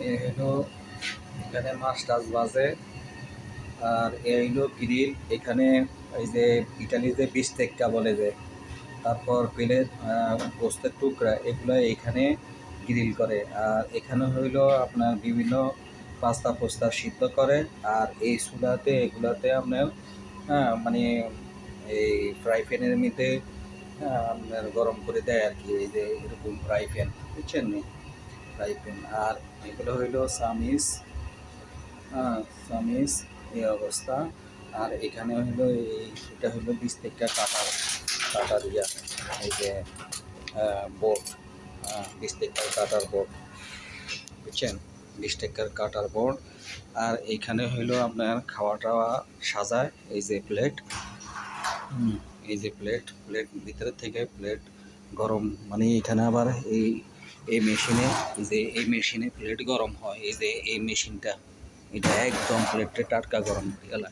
এ হলো এখানে মাছ টাছ বাজে। আর এ হইলো গ্রিল। এখানে এই যে ইটালি যে বিস্তেক্কা বলে যে, তারপর প্লেট, গোস্তের টুকরা, এগুলো এখানে গ্রিল করে। আর এখানে হইলো আপনার বিভিন্ন পাস্তা পোস্তা সিদ্ধ করে। আর এই চুলাতে এগুলাতে আপনার মানে এই ফ্রাই প্যানের মধ্যে আপনার গরম করে দেয় আর কি। এই যে এরকম ফ্রাই প্যান, বুঝছেন নি? Fry pan. আর এগুলো হইলো চামিচ, চামিচ, এই অবস্থা। আর এখানে হইলো এটা হইলো 20 টাকা কাটার ইয়া, এই যে বোর্ড, 20 টাকার কাটার বোর্ড, বুঝছেন? 20 টাকার কাটার বোর্ড। আর এইখানে হইলো আপনার খাওয়া টাওয়া সাজায়, এই যে প্লেট, এই যে প্লেট, ভিতরের থেকে প্লেট গরম, মানে এখানে আবার এই মেশিনে, এই মেশিনে প্লেট গরম হয়। এই যে এই মেশিনটা, এটা একদম প্লেটটা টাটকা গরম হয়ে গেল।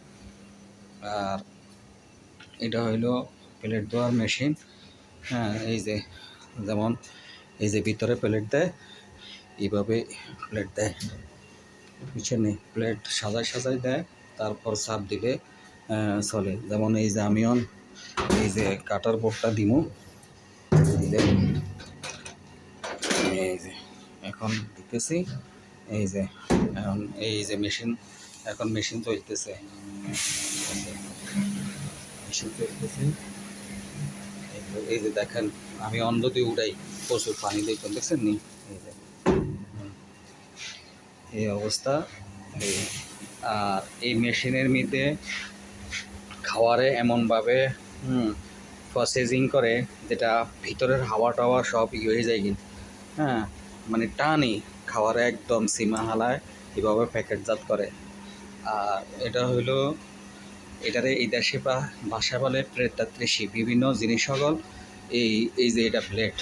আর এটা হইলো প্লেট দেওয়ার মেশিন। এই যে যেমন এই যে ভিতরে প্লেট দেয়, এইভাবে প্লেট দেয়, বুঝছেন? প্লেট সাজায় দেয়, তারপর চাপ দিলে চলে। যেমন এই যে আমিও এই যে কাটার বোর্ডটা দিমু, দিলে এই যে এখন দিতেছি। এই যে এখন এই যে মেশিন, এখন মেশিন চলতেছে, এই যে দেখেন আমি অন্ধ দিয়ে উড়াই, প্রচুর পানি দেখবেন, দেখছেন নি? এই যে এই অবস্থা। আর এই মেশিনের মধ্যে খাওয়ারে এমনভাবে প্রসেসিং করে, যেটা ভিতরের হাওয়া টাওয়া সব হয়ে যায় কিন্তু, মানে টানি খাওয়ারে একদম সীমা হালায়, এভাবে প্যাকেটজাত করে। আর এটা হইলো, এটারে এই দেশে ভাষা বলে প্রেতাত্রিশি, বিভিন্ন জিনিস সকল। এই যে এটা ব্লেড,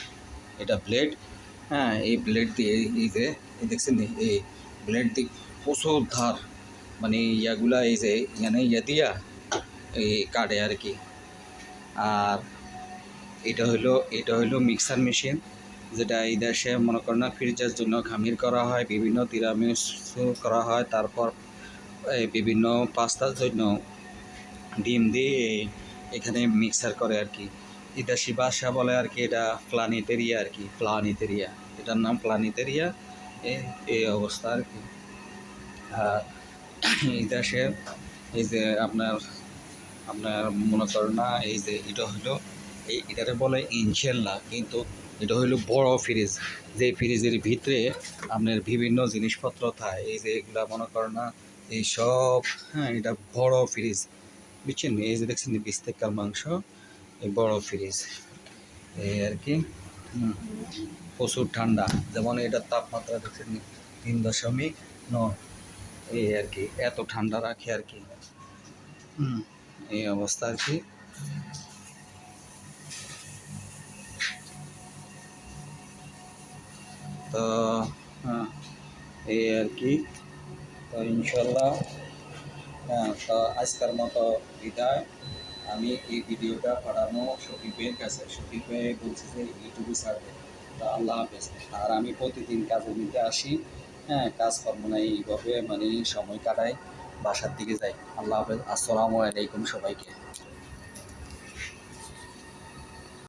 এই ব্লেড দিয়ে এই যে দেখছেন এই ব্লেড দিয়ে প্রচুর ধার, মানে ইয়াগুলা এই যে এখানে দিয়া এই কাটে আর কি। আর এটা হইলো মিক্সার মেশিন, যেটা এই দেশে মনে করেন না ফ্রিজের জন্য খামির করা হয়, বিভিন্ন তিরামিসু করা হয়, তারপর বিভিন্ন পাস্তার জন্য ডিম দিয়ে এখানে মিক্সার করে আর কি। ইতাসি ভাষা বলে আর কি, এটা প্লানেটেরিয়া আর কি, প্লানেটেরিয়া, এটার নাম প্লানেটেরিয়া। এই অবস্থা আর কি। আর এই দেশের এই যে আপনার আপনার মনে করেন না, এই যে এটা হলো এটারে বলে ইনশেল্লা, কিন্তু এটা হইলো বড় ফ্রিজ, যে ফ্রিজের ভিতরে আপনার বিভিন্ন জিনিসপত্র থাকে। এই যে এগুলা মনে করেন না এই সব, এটা বড় ফ্রিজ, বুঝছেন? এই যে দেখছেন 20 টাকার মাংস, এই বড় ফ্রিজ, এই আর কি। প্রচুর ঠান্ডা, যেমন এটার তাপমাত্রা দেখছেন 3.9, এই আর কি, এত ঠান্ডা রাখে আর কি। এই অবস্থা আর কি। তো এই আর কি। তো ইনশাল্লাহ, তো আজকের মতো বিদায়। আমি এই ভিডিওটা পাঠানো শফিক ভাইয়ের কাছে, শফিক ভাই বলছে যে ইউটিউবে ছাড়বে। তো আল্লাহ হাফেজ। আর আমি প্রতিদিন কাজের মধ্যে আসি, কাজকর্ম নাই, এইভাবে মানে সময় কাটাই, বাসার দিকে যাই। আল্লাহ হাফেজ, আসসালামু আলাইকুম সবাইকে।